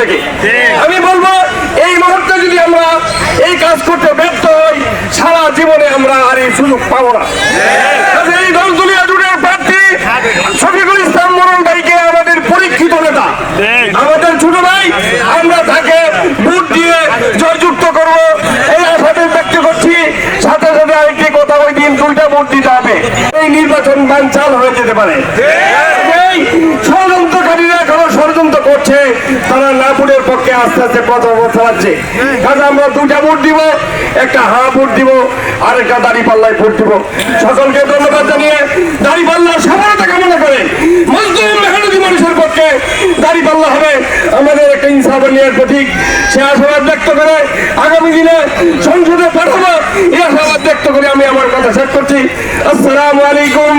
থেকে। আমি বলবো এই মুহূর্তে যদি আমরা এই কাজ করতে ব্যর্থ হই, সারা জীবনে আমরা আর এই সুযোগ পাবো না। এই দলদলীয় জোটের প্রার্থী শফিকুল ইসলাম মরণ ভাইকে আমাদের পরীক্ষিত নেতা, আমাদের ছোট ভাই, আমরা তাকে ভোট দিয়ে জয়যুক্ত করবো এই আশাবাদ ব্যক্ত করছি। সাথে সাথে আরেকটি কথা, ওই দিন 2টা ভোট দিতে হবে, এই নির্বাচন বানচাল হয়ে যেতে পারে। এই ষড়যন্ত্রকারীরা এখনো ষড়যন্ত্র করছে, তারা নাপুরের পক্ষে আস্তে আস্তে কথা চালাচ্ছে। কাজে আমরা 2টা ভোট দিব, একটা হ্যাঁ ভোট দিব আর একটা দাঁড়িপাল্লায় ভোট দিব। সকলকে ধন্যবাদ জানিয়ে দাঁড়িপাল্লার সফলতা কামনা করে মজলুম মেহনতি মানুষের পক্ষে দাঁড়িপাল্লা হবে আমাদের একটা ইনসাফের প্রতীক। সে আশাবাদ ব্যক্ত করে আগামী দিনে সংসদে পাঠাবো, এই আশাবাদ ব্যক্ত করে আমি আমার কথা শেষ করছি। আসসালামু আলাইকুম।